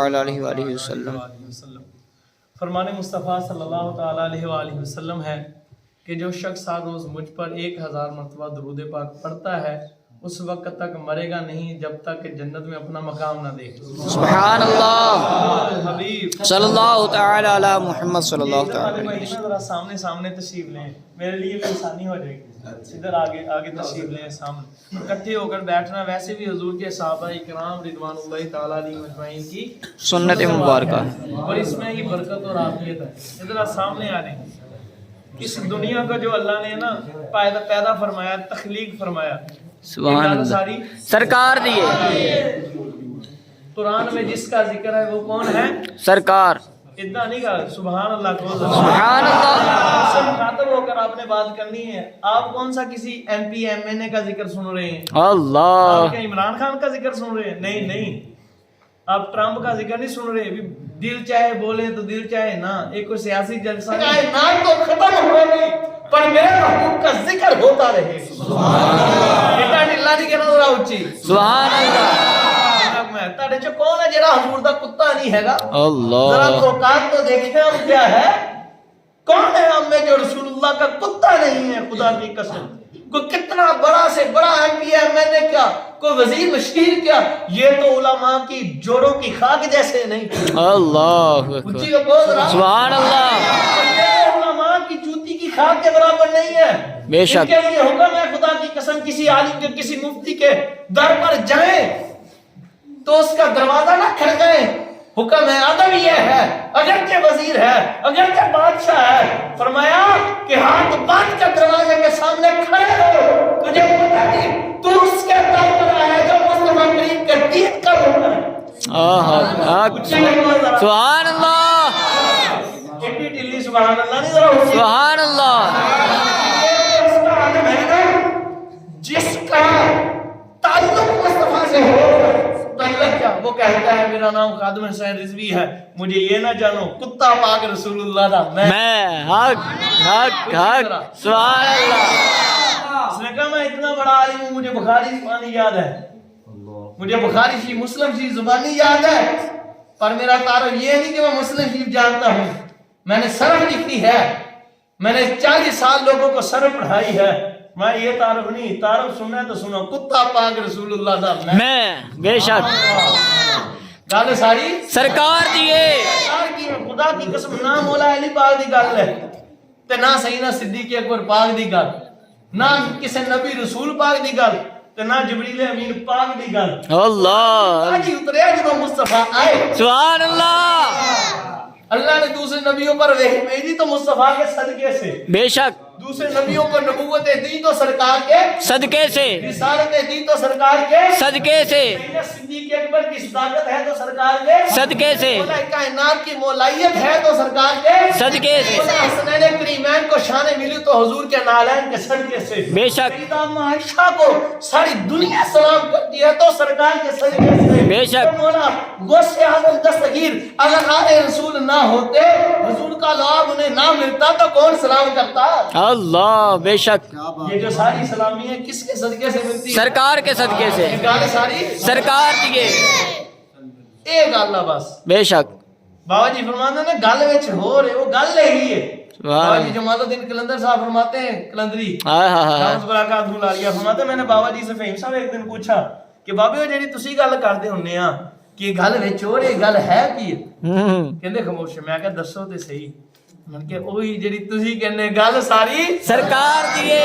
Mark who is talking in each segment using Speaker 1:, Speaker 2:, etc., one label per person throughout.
Speaker 1: تعالی علیہ وآلہ وسلم۔
Speaker 2: فرمان مصطفیٰ صلی اللہ تعالی علیہ وآلہ وسلم ہے کہ جو شخص ہر روز مجھ پر 1000 مرتبہ درود پاک پڑھتا ہے اس وقت تک مرے گا نہیں جب تک کہ جنت میں اپنا مقام نہ دیکھے۔
Speaker 1: سبحان اللہ
Speaker 2: حبیب
Speaker 1: صلی اللہ تعالی علی محمد صلی اللہ تعالی علیہ وسلم۔
Speaker 2: ذرا سامنے تشریف لیں، میرے لیے بھی آسانی ہو جائے گی۔ ادھر آگے تشریف لیں، سامنے اکٹھے ہو کر بیٹھنا ویسے بھی حضور کے صحابہ کرام رضوان اللہ تعالی علیہم اجمعین کی
Speaker 1: سنت مبارکہ
Speaker 2: اور اس میں ہی برکت اور عافیت ہے۔ ادھر سامنے آ جائیں۔ اس دنیا کا جو اللہ نے نا پیدا فرمایا، تخلیق فرمایا،
Speaker 1: سبحان اللہ، سرکار دیے
Speaker 2: قرآن میں جس کا ذکر ہے وہ کون ہے؟
Speaker 1: سرکار۔
Speaker 2: اتنا نہیں کہا سبحان اللہ کو،
Speaker 1: سبحان اللہ
Speaker 2: سے مخاطب ہو کر آپ نے بات کرنی ہے۔ آپ کون سا کسی ایم پی ایم این اے کا ذکر سن رہے ہیں؟
Speaker 1: اللہ۔
Speaker 2: آپ کیا عمران خان کا ذکر سن رہے ہیں؟ نہیں، آپ ٹرمپ کا ذکر نہیں سن رہے۔ دل چاہے بولے تو دل چاہے نہ، ایک کوئی سیاسی جلسہ نہیں تو ختم ہوا نہیں پر میرے محبوب کا ذکر ہوتا رہے۔ بیٹا ڈلا نہیں کہنا ذرا اونچی
Speaker 1: سبحان اللہ۔
Speaker 2: تاڑے چو کون ہے جڑا حضور دا کتا نہیں ہے گا؟
Speaker 1: اللہ۔
Speaker 2: ذرا اوقات تو دیکھیں ہم کیا ہے، کون ہے ہم میں جو رسول اللہ کا کتا نہیں ہے؟ خدا کی قسم کوئی کتنا بڑا سے بڑا ایم پی ایم این اے کیا، کوئی وزیر مشیر کیا، یہ تو علماء کی جوڑوں کی خاک جیسے نہیں۔
Speaker 1: اللہ سبحان اللہ۔
Speaker 2: یہ علماء کی جوتی کی خاک کے برابر نہیں ہے۔
Speaker 1: بے شک۔
Speaker 2: ان کے لیے حکم ہے خدا کی قسم کسی عالم کے کسی مفتی کے در پر جائیں تو اس کا دروازہ نہ کھڑکائیں۔ حکم ہے، ادب یہ ہے، اگرچہ وزیر ہے، اگرچہ بادشاہ ہے، فرمایا کہ ہاتھ باندھ کر دروازے کے سامنے کھڑے ہو، تجھے پتہ نہیں تو اس کے در پر آیا جو مصطفیٰ کریم کے دین کا حکم ہے۔
Speaker 1: سبحان اللہ
Speaker 2: اتنی ٹلی سبحان اللہ نہیں ذرا ہوتی؟
Speaker 1: سبحان اللہ۔
Speaker 2: یہ اس کا عالم ہے نا جس کا تعلق مصطفیٰ سے ہو، تعلق کیا؟ وہ کہتا ہے میرا نام خادم حسین رضوی ہے، مجھے یہ نہ جانو کتا پاک رسول اللہ دا
Speaker 1: میں حق سبحان اللہ۔
Speaker 2: اس نے کہا میں اتنا بڑا عالم ہوں، مجھے بخاری زبانی یاد ہے، مجھے بخاری شریف مسلم شریف زبانی یاد ہے، پر میرا تعارف یہ نہیں کہ میں مسلم شریف جانتا ہوں، میں نے صرف لکھی ہے، میں نے 40 سال لوگوں کو صرف پڑھائی ہے، میں یہ تعارف نہیں، تعارف سننا ہے تو سنو کتا پاک رسول اللہ دا
Speaker 1: میں بے شک
Speaker 2: گل ساری
Speaker 1: سرکار دیے۔
Speaker 2: خدا کی قسم نہ مولا علی پاک دی گل ہے تے نہ سیدنا صدیق اکبر پاک دی گل، نہ کسی نبی رسول پاک دی گل تے نہ جبریل امین پاک دی گل۔
Speaker 1: اللہ
Speaker 2: آج ہی اتریا جب مصطفیٰ آئے،
Speaker 1: سبحان اللہ۔
Speaker 2: اللہ نے دوسرے نبیوں پر وحی بھیجی تو مصطفیٰ کے صدقے سے،
Speaker 1: بے شک
Speaker 2: دوسرے نبیوں کو نبوتیں دی تو سرکار کے
Speaker 1: صدقے سے،
Speaker 2: رسالتیں دی تو سرکار کے
Speaker 1: صدقے سے،
Speaker 2: سیدنا صدیق اکبر کی صداقت ہے تو سرکار کے
Speaker 1: صدقے سے،
Speaker 2: مولا کائنات کی مولائیت ہے تو سرکار کے
Speaker 1: صدقے سے،
Speaker 2: مولا حسنین کریمین کو شان ملی تو حضور کے نالین کے صدقے سے،
Speaker 1: بے شک
Speaker 2: سیدہ عائشہ کو ساری دنیا سلام کرتی ہے تو سرکار کے صدقے سے،
Speaker 1: بے شک
Speaker 2: مولا غوث اعظم دستگیر اگر آل رسول نہ ہوتے، حضور کا لعاب انہیں نہ ملتا تو کون سلام کرتا؟
Speaker 1: اللہ بے شک۔
Speaker 2: یہ جو ساری سلامی ہے کس کے صدقے سے ملتی ہے؟
Speaker 1: سرکار کے صدقے سے،
Speaker 2: یہ گل ساری
Speaker 1: سرکار دیے۔
Speaker 2: ایک گل ہے بس،
Speaker 1: بے شک
Speaker 2: بابا جی فرماتے ہیں گل وچ ہو رہے وہ گل یہی ہے۔ بابا جی
Speaker 1: سبحان
Speaker 2: جمال الدین قلندر صاحب فرماتے ہیں، قلندری
Speaker 1: اللہ۔
Speaker 2: برکات لالیہ فرماتے ہیں میں نے بابا جی سے فہیم صاحب ایک دن پوچھا کہ بابے جڑی تسی گل کردے ہونے ہاں کہ گل وچ ہو رہی گل ہے کی؟ کہندے خاموش، میں کہ دسو تے صحیح، میں کہ اوہی جڑی تسی کہنے گل ساری
Speaker 1: سرکار دیے،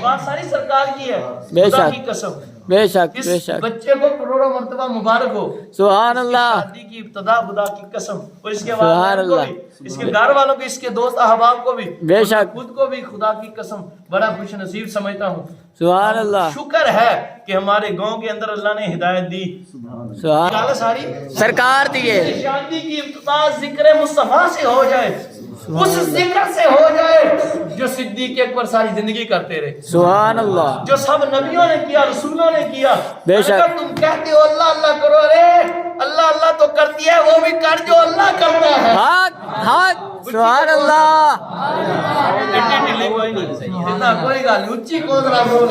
Speaker 2: بات ساری سرکار کی ہے،
Speaker 1: بے
Speaker 2: خدا
Speaker 1: شک
Speaker 2: کی قسم۔
Speaker 1: بے شک بے
Speaker 2: اس
Speaker 1: شک
Speaker 2: بچے کو کروڑوں مرتبہ مبارک ہو،
Speaker 1: سبحان اللہ
Speaker 2: شادی کی ابتدا خدا کی قسم، اور اس کے
Speaker 1: سبحان
Speaker 2: والدین کو
Speaker 1: اللہ،
Speaker 2: بھی، اس کے گھر والوں کو، اس کے دوست احباب کو بھی،
Speaker 1: بے شک
Speaker 2: خود کو بھی خدا کی قسم بڑا خوش نصیب سمجھتا ہوں۔
Speaker 1: سبحان اللہ
Speaker 2: شکر ہے کہ ہمارے گاؤں کے اندر اللہ نے ہدایت دی۔
Speaker 1: سبحان
Speaker 2: گل ساری
Speaker 1: سرکار دیے،
Speaker 2: شادی کی ابتدا ذکر مصطفیٰ سے ہو جائے، اس ذکر سے ہو جائے جو صدیق اکبر ساری زندگی کرتے رہے،
Speaker 1: سبحان اللہ
Speaker 2: جو سب نبیوں نے کیا، رسولوں نے کیا۔
Speaker 1: بے شک۔
Speaker 2: اگر تم کہتے ہو اللہ اللہ کرو، رے اللہ اللہ تو کرتی ہے، وہ بھی کر جو اللہ کرتا ہے۔
Speaker 1: حق سبحان اللہ۔
Speaker 2: کوئی نہیں، اتنا کوئی گل اونچی کون رہا بول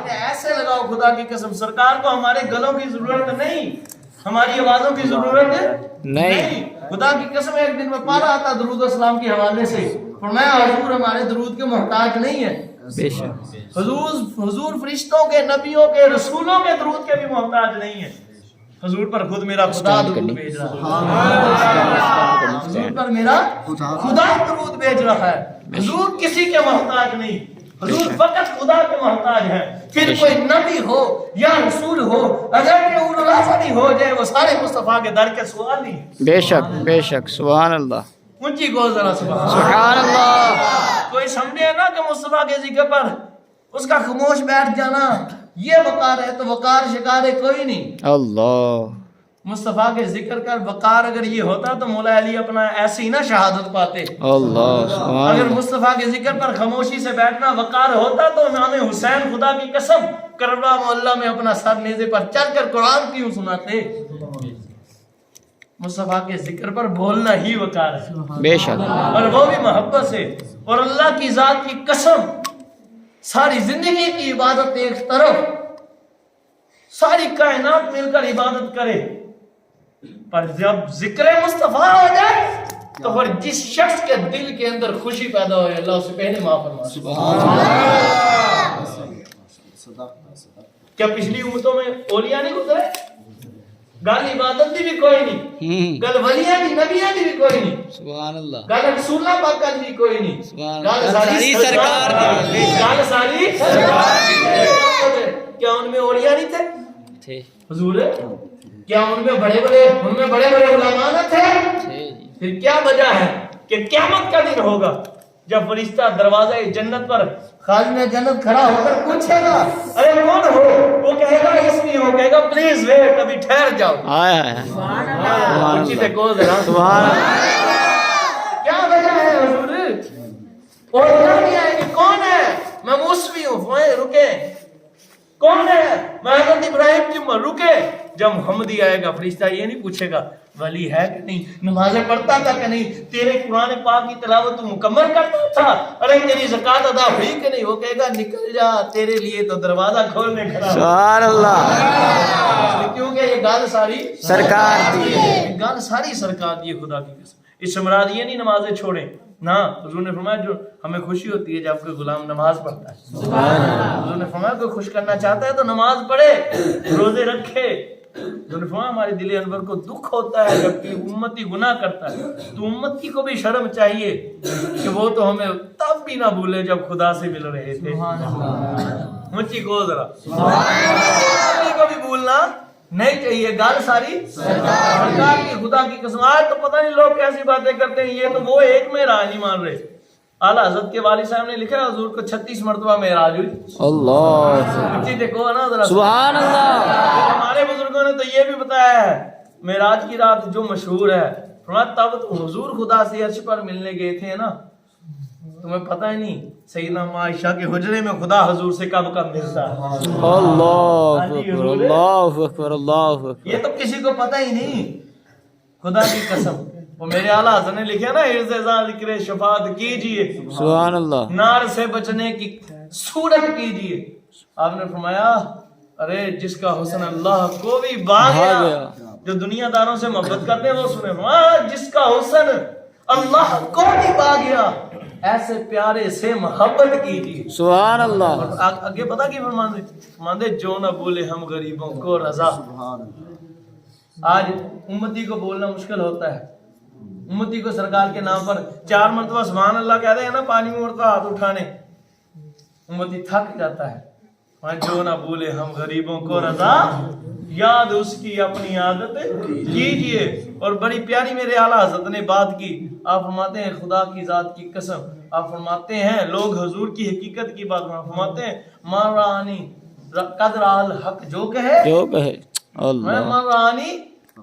Speaker 2: ایسے لگاؤ خدا کی قسم، سرکار کو ہمارے گلوں کی ضرورت نہیں، ہماری آوازوں کی ضرورت ہے
Speaker 1: نہیں۔
Speaker 2: خدا کی قسم ایک دن میں پا رہا تھا درود و سلام کے حوالے سے، فرمایا حضور ہمارے درود کے محتاج نہیں ہے،
Speaker 1: بے شک
Speaker 2: حضور فرشتوں کے، نبیوں کے، رسولوں کے درود کے بھی محتاج نہیں ہے، حضور پر خود میرا خدا درود بھیج رہا ہے، حضور پر میرا خدا درود بھیج رہا ہے، حضور کسی کے محتاج نہیں، حضور فقط خدا کے محتاج ہیں۔ پھر کوئی نبی ہو یا رسول ہو، اگر کہ اولوالعزمی ہو جائے، وہ سارے مصطفیٰ کے در کے سوال نہیں ہے۔
Speaker 1: بے شک بے شک، سبحان اللہ
Speaker 2: اونچی کو ذرا
Speaker 1: سبحان اللہ۔
Speaker 2: کوئی سمجھے نا کہ مصطفیٰ کے ذکر پر اس کا خاموش بیٹھ جانا یہ وقار ہے، تو وقار شکار کوئی نہیں۔
Speaker 1: اللہ،
Speaker 2: مصطفیٰ کے ذکر کر وقار اگر یہ ہوتا تو مولا علی اپنا ایسی نہ شہادت پاتے۔
Speaker 1: اللہ سبحان
Speaker 2: اگر
Speaker 1: اللہ۔
Speaker 2: مصطفیٰ کے ذکر پر خاموشی سے بیٹھنا وقار ہوتا تو امام حسین خدا کی قسم کربلا محلہ میں اپنا سر نیزے پر چڑھ کر قرآن کیوں سناتے؟ مصطفیٰ کے ذکر پر بولنا ہی وقار ہے،
Speaker 1: بے شک
Speaker 2: اور وہ بھی محبت سے۔ اور اللہ کی ذات کی قسم، ساری زندگی کی عبادت ایک طرف، ساری کائنات مل کر عبادت کرے، پر جب ذکر مصطفیٰ ہو جائے تو پھر جس شخص کے دل کے اندر خوشی پیدا ہوئے اللہ اسے پہلے معاف فرما۔ کیا پچھلی امتوں میں اولیاء نہیں گزرے؟ گل عبادت دی بھی کوئی نہیں، گل ولیاں دی نبیاں دی بھی کوئی نہیں،
Speaker 1: سبحان اللہ،
Speaker 2: گل رسولہ پاک دی بھی کوئی نہیں، گل
Speaker 1: ساری سرکار دی،
Speaker 2: گل ساری سرکار دی۔ کیا ان میں اولیاء نہیں تھے حضور؟ کیا ان میں بڑے بڑے علماء نہ تھے؟ پھر کیا وجہ ہے کہ قیامت کا دن ہوگا جب فرشتہ دروازہ جنت پر خازن جنت کھڑا ہو کر پوچھے گا ارے کون ہو؟ وہ کہے گا اس میں ہو، کہے گا پلیز ویٹ، ابھی ٹھہر جاؤ۔ اونچی کو ذرا
Speaker 1: سبحان
Speaker 2: کیا وجہ ہے حضور؟ اور نہیں آئے کہ کون ہے؟ میں موسوی ہوں، رکے، کون ہے؟ میں حضرت ابراہیم کی عمر، رکے۔ جب محمدی آئے گا فرشتہ یہ نہیں پوچھے گا ولی ہے کہ نہیں، نمازیں پڑھتا تھا کہ نہیں، تیرے قرآن پاک کی تلاوت تو مکمل کرتا تھا، ارے تیری زکوٰۃ ادا ہوئی کہ نہیں، وہ کہے گا نکل جا، تیرے لیے تو دروازہ کھولنے کھڑا۔
Speaker 1: سبحان اللہ،
Speaker 2: کیونکہ یہ گال ساری
Speaker 1: سرکار دی ہے،
Speaker 2: گال ساری سرکار دی خدا کی قسم۔ اس سے مراد یہ نہیں نمازیں چھوڑیں، نہ حضور نے فرمایا جو ہمیں خوشی ہوتی ہے جب کوئی غلام نماز پڑھتا ہے، حضور نے فرمایا کوئی خوش کرنا چاہتا ہے تو نماز پڑھے، روزے رکھے۔ حضور نے فرمایا ہمارے دل انور کو دکھ ہوتا ہے جب کہ امتی گناہ کرتا ہے، تو امتی کو بھی شرم چاہیے کہ وہ تو ہمیں تب بھی نہ بھولے جب خدا سے مل رہے تھے۔ مچی کو ذرا امتی کو بھی بھولنا نہیں چاہیے، گال ساری سرکار کی خدا کی قسم۔ آج تو پتہ نہیں لوگ کیسی باتیں کرتے ہیں، یہ تو وہ ایک معراج نہیں مان رہے۔ اعلیٰ حضرت کے والد صاحب نے لکھا حضور کو 36 مرتبہ معراج ہوئی۔
Speaker 1: اللہ
Speaker 2: بچی دیکھو نا ذرا،
Speaker 1: سبحان اللہ،
Speaker 2: ہمارے بزرگوں نے تو یہ بھی بتایا ہے معراج کی رات جو مشہور ہے، فرمایا تب تو حضور خدا سے عرش پر ملنے گئے تھے نا، تمہیں پتہ ہی نہیں سیدنا عائشہ کے حجرے میں خدا حضور سے کب ملتا ہے۔
Speaker 1: اللہ اکبر اللہ اکبر اللہ اکبر،
Speaker 2: یہ تو کسی کو پتہ ہی نہیں، خدا کی قسم۔ وہ میرے اعلیٰ حضرت نے لکھا نا ارزاں ذکر شفاعت کیجئے،
Speaker 1: سبحان اللہ،
Speaker 2: نار سے بچنے کی صورت کیجئے۔ آپ نے فرمایا ارے جس کا حسن اللہ کو بھی بھا گیا، جو دنیا داروں سے محبت کرتے ہیں وہ سنے، جس کا حسن اللہ کو بھی بھا گیا ایسے پیارے سے محبت کیجئے۔
Speaker 1: سبحان اللہ،
Speaker 2: آگے پتا کی فرماندے جو نہ بولے ہم غریبوں کو رضا۔ آج امتی کو بولنا مشکل ہوتا ہے، امتی کو سرکار کے نام پر 4 مرتبہ سبحان اللہ کہتے ہیں نا، پانی میں اڑتا ہاتھ اٹھانے، امتی تھک جاتا ہے۔ جو نہ بولے ہم غریبوں کو رضا، یاد اس کی اپنی عادت کیجئے۔ اور بڑی پیاری میرے اعلیٰ حضرت نے بات کی، آپ فرماتے ہیں خدا کی ذات کی قسم، آپ فرماتے ہیں لوگ حضور کی حقیقت کی بات فرماتے ہیں، مارانی قدر الحق جو کہے اللہ، مارانی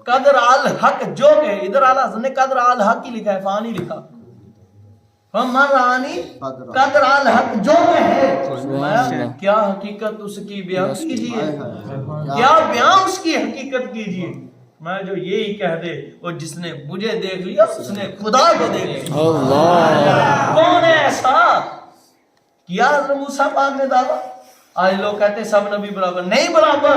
Speaker 2: قدر الحق جو کہے، ادھر اعلیٰ حضرت نے قدر الحق ہی لکھا ہے، فان ہی لکھا، مارانی قدر الحق جو کہے، کیا حقیقت اس کی بیان کیجئے، کیا بیان اس کی حقیقت کیجئے۔ میں جو یہی کہہ دے اور جس نے مجھے دیکھ لیا اس نے خدا کو دیکھ لیا۔ اللہ کون ہے ایسا؟ کیا حضرت موسیٰ پاک نے دعویٰ؟ آج لوگ کہتے ہیں سب نبی برابر، نہیں برابر۔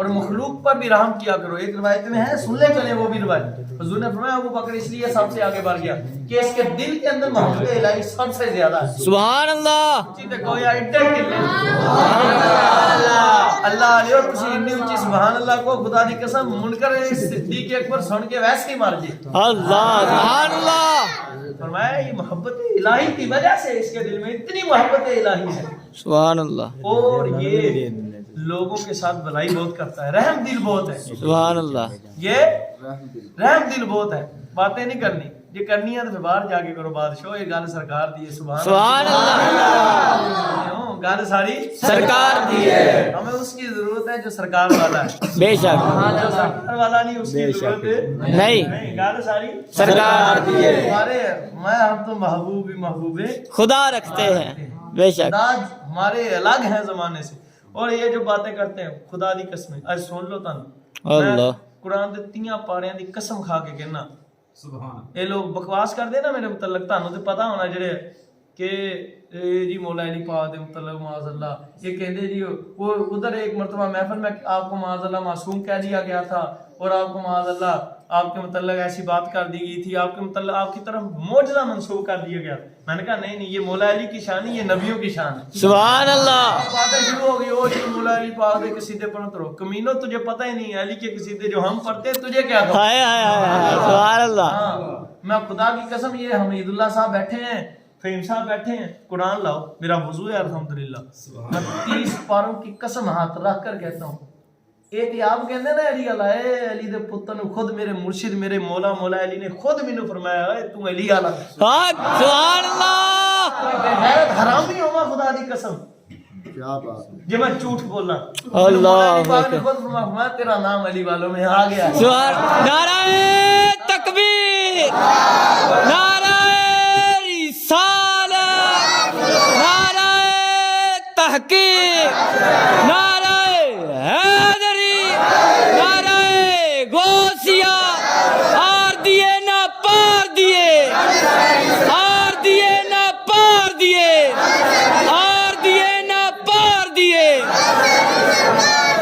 Speaker 2: اور مخلوق پر بھی رحم کیا کرو. ایک روایت میں ہے, سن لے چلے وہ بھی روایت. حضور نے فرمایا ابو بکر اس لیے سب سے آگے بڑھ گیا کہ اس کے دل کے اندر محبت الہی سب سے زیادہ ہے.
Speaker 1: سبحان اللہ.
Speaker 2: جی تے کوئی ایڈٹ کلے اللہ علیہ اور تسی اتنی اونچی سبحان اللہ کو خدا دی قسم منکر صدیق اکبر سن کے ویسے ہی مر جی.
Speaker 1: اللہ سبحان اللہ.
Speaker 2: فرمایا یہ محبت الہی کی وجہ سے اس کے دل میں اتنی محبت الہی ہے.
Speaker 1: سبحان اللہ.
Speaker 2: اور یہ لوگوں کے ساتھ بھلائی بہت کرتا ہے, رحم دل بہت ہے.
Speaker 1: سبحان اللہ.
Speaker 2: یہ رحم دل بہت ہے. باتیں نہیں کرنی, یہ کرنی ہے تو پھر باہر جا کے کرو بادشاہ. یہ گل سرکار دی ہے.
Speaker 1: سبحان اللہ.
Speaker 2: گل ساری
Speaker 1: سرکار دی ہے.
Speaker 2: ہمیں اس کی ضرورت ہے جو سرکار والا ہے.
Speaker 1: بے شک.
Speaker 2: جو سرکار والا نہیں اس کی ضرورت
Speaker 1: نہیں.
Speaker 2: گل ساری
Speaker 1: سرکار دی ہے.
Speaker 2: ہمارے میں ہم تو محبوب ہی محبوب
Speaker 1: خدا رکھتے ہیں. بے شک.
Speaker 2: انداز ہمارے الگ ہیں زمانے سے. اور یہ جو باتیں کرتے ہیں خدا دی قسم اج سن لو تانوں
Speaker 1: اللہ
Speaker 2: قرآن دے 3 پاڑیاں دی قسم کھا کے کہنا سبحان. یہ لوگ بکواس کرتے نا میرے متعلق, تانوں تے پتہ ہونا جڑے کہ جی مولا علی پاک دے متعلق معاذ اللہ یہ کہندے جی وہ ادھر ایک مرتبہ محفل میں آپ کو معاذ اللہ معصوم کہہ دیا گیا تھا اور آپ کو معاذ اللہ آپ کے متعلق ایسی بات کر دی گئی تھی, آپ کے متعلق آپ کی طرف معجزہ منسوب کر دیا گیا. میں نے کہا نہیں یہ مولا علی کی شان نہیں, یہ نبیوں کی شان ہے.
Speaker 1: سبحان اللہ.
Speaker 2: باتیں شروع ہو گئی او جی مولا علی پاک دے قصیدے پڑھتے رہو. کمینو تجھے پتہ ہی نہیں علی کے قصیدے جو ہم پڑھتے ہیں تجھے کیا خبر.
Speaker 1: ہائے ہائے ہائے. سبحان اللہ.
Speaker 2: میں خدا کی قسم یہ حمید اللہ صاحب بیٹھے ہیں, فہیم صاحب بیٹھے ہیں, قرآن لاؤ میرا وضو ہے الحمدللہ. میں 30 پاروں کی قسم ہاتھ رکھ کر کہتا ہوں ایک آپ کہندے نا علی اللہ علی دے پتر نو خود میرے مرشد میرے مولا مولا علی نے خود مینوں فرمایا اے تو علی اللہ.
Speaker 1: سبحان اللہ.
Speaker 2: غیرت حرامی ہوما خدا دی قسم. کیا بات ہے جی میں جھوٹ بولنا.
Speaker 1: اللہ
Speaker 2: پاک نے خود فرمایا تیرا نام علی والوں میں آ گیا.
Speaker 1: سبحان. نعرہ تکبیر, نعرہ رسالت, نعرہ تحقیق, نعرہ حیدری, نعرہ غوثیہ. آر دیے نہ پار دیے, آر دیے نہ پار دیے, آر دیے نہ پار دیے.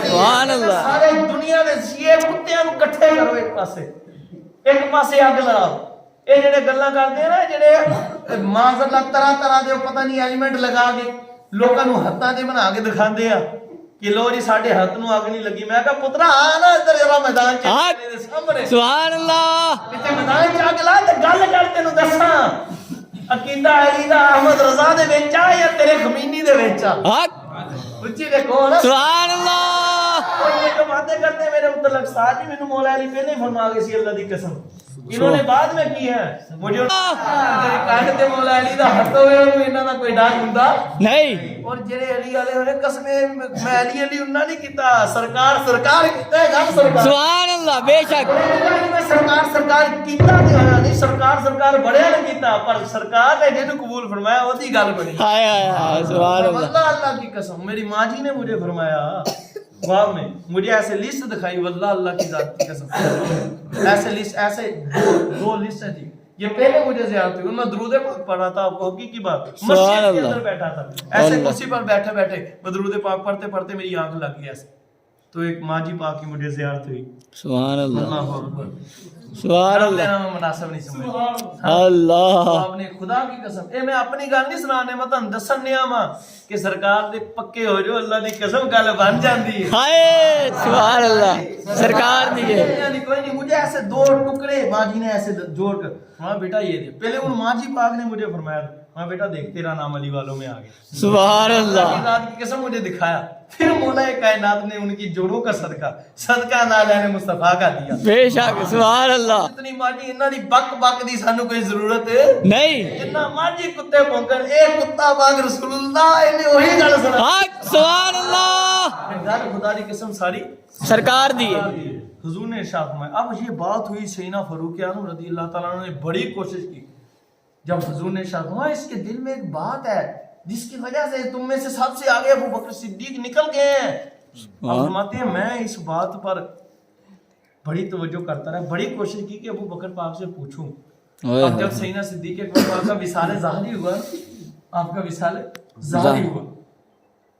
Speaker 1: سبحان اللہ.
Speaker 2: سارے دنیا دے یہ کتےاں نوں اکٹھے کرو ایک پاسے اگ لاؤ. یہ جڑے گلاں کردے ہیں نا جڑے معاذ اللہ طرح طرح دے پتہ نہیں ایلیمنٹ لگا کے لوکاں نوں ہتھاں تے بنا کے دکھاندے آ کہ لو جی ساڈے ہاتھ نوں اگ نہیں لگی. میں کہا پترا آ نا ادھر ذرا میدان چ میرے سامنے.
Speaker 1: سبحان اللہ.
Speaker 2: تے میدان چ اگ لا تے گل کر تینوں دساں عقیدہ علی دا احمد رضا دے وچ آ یا تیرے خمینی دے وچ آ. اچھی دیکھو نا.
Speaker 1: سبحان اللہ.
Speaker 2: اور یہ تو باتیں کرتے میرے متعلق ساتھ ہی مینوں مولا علی پہلے ہی فرما گئے سی اللہ دی قسم. انہوں نے بعد میں کی ہے مجھے جڑے کہتے مولا علی دا ہاتھ ہوئے انہوں انہاں دا کوئی ڈر ہوندا نہیں. اور جڑے علی والے ہونے قسمیں میں علی علی انہاں نہیں کیتا سرکار سرکار کیتا ہے گل سرکار.
Speaker 1: سبحان اللہ. بے شک.
Speaker 2: میں سرکار سرکار کیتا نہیں ہویا نہیں سرکار سرکار بڑے نے کیتا پر سرکار نے جنوں قبول فرمایا اودی گل بنی. ہائے ہائے سبحان اللہ. واللہ اللہ کی قسم میری ماں جی نے مجھے فرمایا خواب میں مجھے ایسے لسٹ دکھائی واللہ اللہ کی ذات کی قسم ایسے لسٹ ایسے 2 لسٹیں تھی. یہ پہلے مجھے زیادت ہوئی ان میں درود پاک پڑھا تھا. آپ کو حقیقی بات مسجد کے اندر بیٹھا تھا ایسے کرسی پر بیٹھے بیٹھے میں درود پاک پڑھتے پڑھتے میری آنکھ لگ گئی ایسے تو ایک ماجی پاک کی مجھے زیارت ہوئی.
Speaker 1: سبحان اللہ.
Speaker 2: اللہ اکبر.
Speaker 1: سبحان اللہ.
Speaker 2: میں مناسب نہیں سمجھا.
Speaker 1: اللہ.
Speaker 2: آپ نے خدا کی قسم اے میں اپنی گل نہیں سنانے میں تانوں دسن نیا وا کہ سرکار دے پکے ہو جو اللہ دی قسم گل بن جاندی ہے.
Speaker 1: ہائے سبحان اللہ. سرکار دی ہے.
Speaker 2: کوئی نہیں مجھے ایسے 2 ٹکڑے ماں جی نے ایسے جوڑ کر ہاں بیٹا یہ دے. پہلے ان ماں جی پاک نے مجھے فرمایا ہاں بیٹا دیکھ تیرا نام علی والوں میں آ گیا.
Speaker 1: سبحان اللہ.
Speaker 2: ذات کی قسم مجھے دکھایا. پھر مولا کائنات نے ان کی جوڑوں کا صدقہ نالہ نے مصطفیٰ کا دیا. بے شک.
Speaker 1: سبحان اللہ.
Speaker 2: اتنی ماجی انہاں دی بک بک دی سانو کوئی ضرورت
Speaker 1: نہیں.
Speaker 2: جتنا ماجی کتے بھونکن اے کتا باغ رسول اللہ انہیں وہی گل سنا.
Speaker 1: سبحان اللہ.
Speaker 2: گل خدا دی قسم ساری
Speaker 1: سرکار دی ہے.
Speaker 2: حضور نے ارشاد فرمایا. اب یہ بات ہوئی سیدنا فاروق اعظم رضی اللہ تعالیٰ عنہ نے بڑی کوشش کی. جب حضور نے ارشاد فرمایا اس کے دل میں ایک بات ہے جس کی وجہ سے تم میں سے سب سے آگے ابو بکر صدیق نکل گئے ہیں. آپ فرماتے ہیں میں اس بات پر بڑی توجہ کرتا رہا بڑی کوشش کی کہ ابو بکر پاک سے پوچھوں. اب جب سیدنا صدیق اکبر پاک کا وصال ظاہری ہوا آپ کا وصال ظاہری ہوا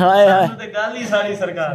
Speaker 1: ਹਾਏ ਹਾਏ
Speaker 3: ਸਾਨੂੰ ਤੇ ਗੱਲ ਹੀ ਸਾਰੀ ਸਰਕਾਰ।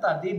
Speaker 3: ਤੁਹਾਡੀ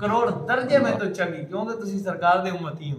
Speaker 3: ਕਰੋੜ ਦਰਜੇ ਮੈਂ ਤੋਂ ਚੰਗੀ, ਕਿਉਂਕਿ ਤੁਸੀਂ ਸਰਕਾਰ ਦੇ ਉਮਤੀ ਹੋ।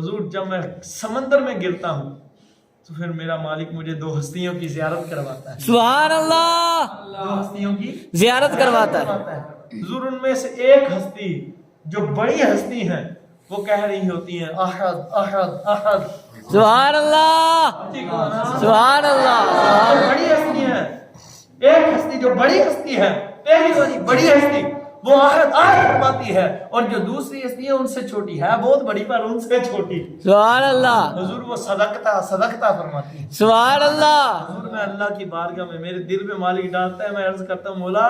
Speaker 3: حضور جب میں سمندر میں گرتا ہوں تو پھر میرا مالک مجھے 2 ہستیوں کی زیارت کرواتا ہے.
Speaker 1: سبحان اللہ.
Speaker 3: 2 ہستیوں کی
Speaker 1: زیارت کرواتا ہے.
Speaker 3: حضور ان میں سے ایک ہستی جو بڑی ہستی ہے وہ کہہ رہی ہوتی ہیں احد احد احد.
Speaker 1: سبحان اللہ. سبحان اللہ.
Speaker 3: بڑی ہستی ہے. ایک ہستی جو بڑی ہستی ہے پہلی والی بڑی ہستی وہ احد احد فرماتی ہے اور جو دوسری ہستی ہے ان سے چھوٹی ہے بہت بڑی پر ان سے چھوٹی.
Speaker 1: سبحان اللہ.
Speaker 3: حضور وہ صدقتا صدقتا فرماتی ہے.
Speaker 1: سبحان اللہ.
Speaker 3: حضور میں اللہ کی بارگاہ میں میرے دل میں مالک ڈالتا ہے میں عرض کرتا ہوں مولا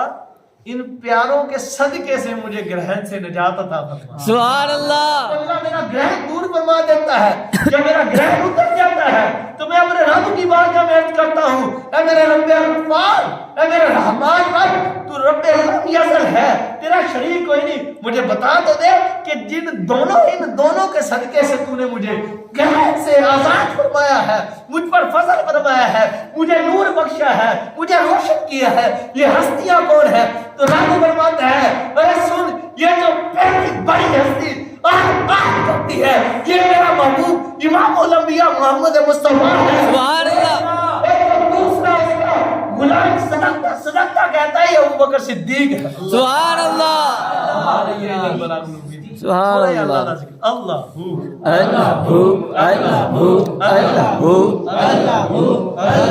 Speaker 3: ان پیاروں کے صدقے سے مجھے گرہن سے نجات عطا فرما.
Speaker 1: سبحان اللہ.
Speaker 3: اللہ میرا گرہن دور فرما دیتا ہے. جب میرا گرہن اتر جاتا ہے تو میں اپنے رب کی بارگاہ میں عرض کرتا ہوں اے میرے رب غفار اے میرے رحمان رب تو رب لم یزل ہے تیرا شریک کوئی نہیں. مجھے بتا تو دے کہ ان دونوں کے صدقے سے تو نے مجھے گرہن سے آزاد فرمایا ہے مجھ پر فضل فرمایا ہے مجھے نور بخشا ہے مجھے روشن کیا ہے. یہ ہستیاں کون ہے تو رب فرماتا ہے اے سن یہ جو پہلی بڑی ہستی بات کرتی ہے یہ میرا محبوب امام الانبیاء محمد مصطفیٰ ہے.
Speaker 1: سبحان اللہ.
Speaker 3: ایک دوسرا اس کا غلام صدقتا کہتا ہے یہ ابوبکر صدیق ہے.
Speaker 1: سبحان اللہ. سبحان اللہ.
Speaker 3: اللہ
Speaker 1: اللہ اللہ اللہ اللہ